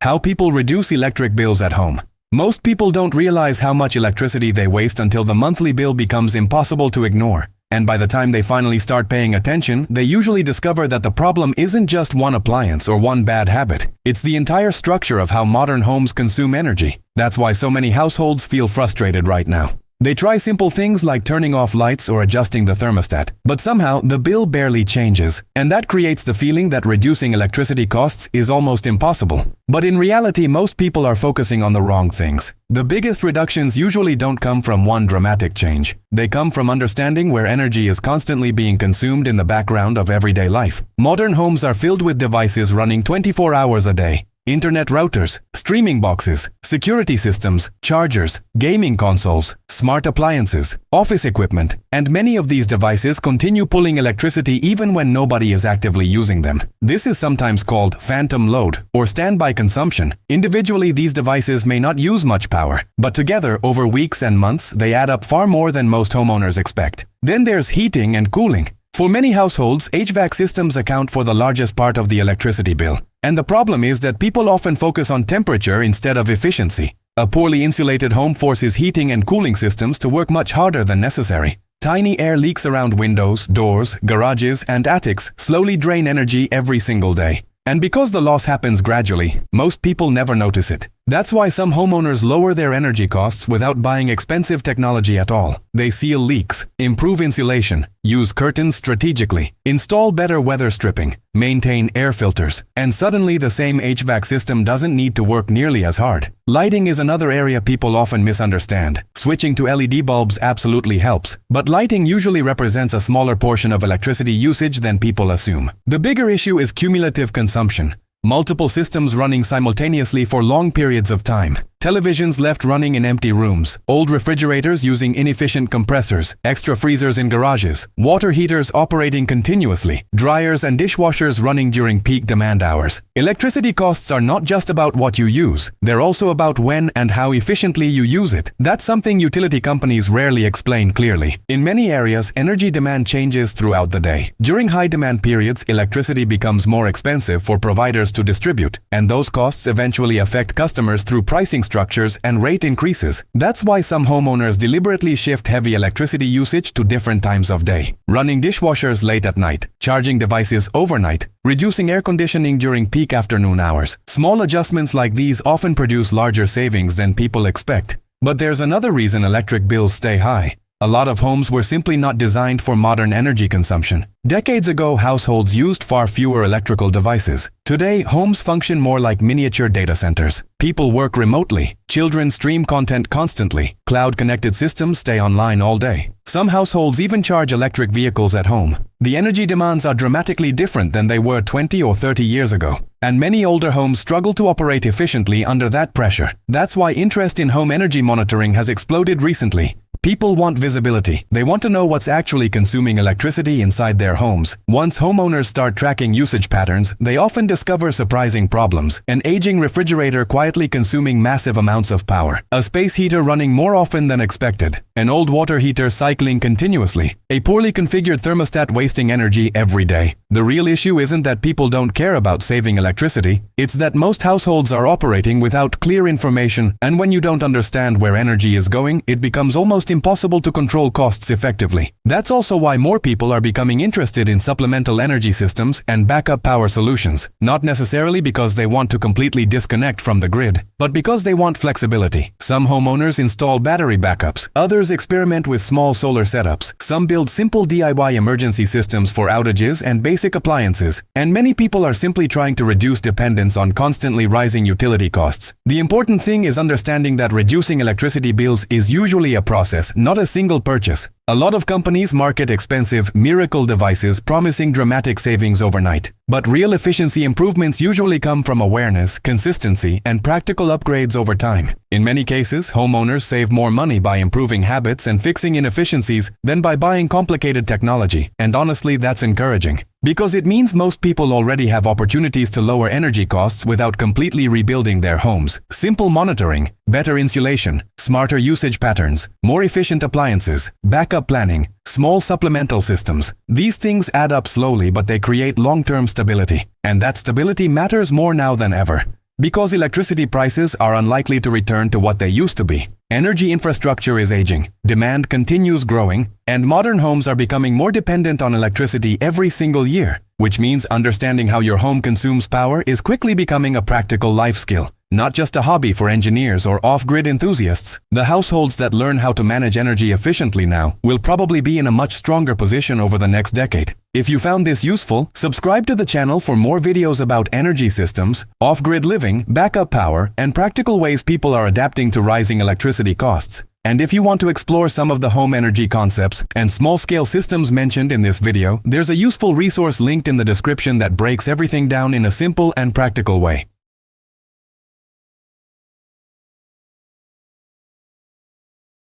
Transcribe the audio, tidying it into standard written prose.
How people reduce electric bills at home. Most people don't realize how much electricity they waste until the monthly bill becomes impossible to ignore. And by the time they finally start paying attention, they usually discover that the problem isn't just one appliance or one bad habit. It's the entire structure of how modern homes consume energy. That's why so many households feel frustrated right now. They try simple things like turning off lights or adjusting the thermostat, but somehow the bill barely changes, and that creates the feeling that reducing electricity costs is almost impossible. But in reality, most people are focusing on the wrong things. The biggest reductions usually don't come from one dramatic change. They come from understanding where energy is constantly being consumed in the background of everyday life. Modern homes are filled with devices running 24 hours a day. Internet routers, streaming boxes, security systems, chargers, gaming consoles, smart appliances, office equipment, and many of these devices continue pulling electricity even when nobody is actively using them. This is sometimes called phantom load or standby consumption. Individually, these devices may not use much power, but together, over weeks and months, they add up far more than most homeowners expect. Then there's heating and cooling. For many households, HVAC systems account for the largest part of the electricity bill. And the problem is that people often focus on temperature instead of efficiency. A poorly insulated home forces heating and cooling systems to work much harder than necessary. Tiny air leaks around windows, doors, garages, and attics slowly drain energy every single day. And because the loss happens gradually, most people never notice it. That's why some homeowners lower their energy costs without buying expensive technology at all. They seal leaks, improve insulation, use curtains strategically, install better weather stripping, maintain air filters, and suddenly the same HVAC system doesn't need to work nearly as hard. Lighting is another area people often misunderstand. Switching to LED bulbs absolutely helps, but lighting usually represents a smaller portion of electricity usage than people assume. The bigger issue is cumulative consumption. Multiple systems running simultaneously for long periods of time. Televisions left running in empty rooms, old refrigerators using inefficient compressors, extra freezers in garages, water heaters operating continuously, dryers and dishwashers running during peak demand hours. Electricity costs are not just about what you use, they're also about when and how efficiently you use it. That's something utility companies rarely explain clearly. In many areas, energy demand changes throughout the day. During high demand periods, electricity becomes more expensive for providers to distribute, and those costs eventually affect customers through pricing structures and rate increases. That's why some homeowners deliberately shift heavy electricity usage to different times of day. Running dishwashers late at night, charging devices overnight, reducing air conditioning during peak afternoon hours. Small adjustments like these often produce larger savings than people expect. But there's another reason electric bills stay high. A lot of homes were simply not designed for modern energy consumption. Decades ago, households used far fewer electrical devices. Today, homes function more like miniature data centers. People work remotely. Children stream content constantly. Cloud-connected systems stay online all day. Some households even charge electric vehicles at home. The energy demands are dramatically different than they were 20 or 30 years ago. And many older homes struggle to operate efficiently under that pressure. That's why interest in home energy monitoring has exploded recently. People want visibility. They want to know what's actually consuming electricity inside their homes. Once homeowners start tracking usage patterns, they often discover surprising problems. An aging refrigerator quietly consuming massive amounts of power. A space heater running more often than expected. An old water heater cycling continuously. A poorly configured thermostat wasting energy every day. The real issue isn't that people don't care about saving electricity. It's that most households are operating without clear information, and when you don't understand where energy is going, it becomes almost impossible to control costs effectively. That's also why more people are becoming interested in supplemental energy systems and backup power solutions, not necessarily because they want to completely disconnect from the grid, but because they want flexibility. Some homeowners install battery backups, others experiment with small solar setups, some build simple DIY emergency systems for outages and basic appliances, and many people are simply trying to reduce dependence on constantly rising utility costs. The important thing is understanding that reducing electricity bills is usually a process, not a single purchase. A lot of companies market expensive miracle devices promising dramatic savings overnight. But real efficiency improvements usually come from awareness, consistency, and practical upgrades over time. In many cases, homeowners save more money by improving habits and fixing inefficiencies than by buying complicated technology. And honestly, that's encouraging. Because it means most people already have opportunities to lower energy costs without completely rebuilding their homes. Simple monitoring, better insulation, smarter usage patterns, more efficient appliances, backup planning, small supplemental systems. These things add up slowly, but they create long-term stability. And that stability matters more now than ever. Because electricity prices are unlikely to return to what they used to be. Energy infrastructure is aging, demand continues growing, and modern homes are becoming more dependent on electricity every single year, which means understanding how your home consumes power is quickly becoming a practical life skill. Not just a hobby for engineers or off-grid enthusiasts. The households that learn how to manage energy efficiently now will probably be in a much stronger position over the next decade. If you found this useful, subscribe to the channel for more videos about energy systems, off-grid living, backup power, and practical ways people are adapting to rising electricity costs. And if you want to explore some of the home energy concepts and small-scale systems mentioned in this video, there's a useful resource linked in the description that breaks everything down in a simple and practical way.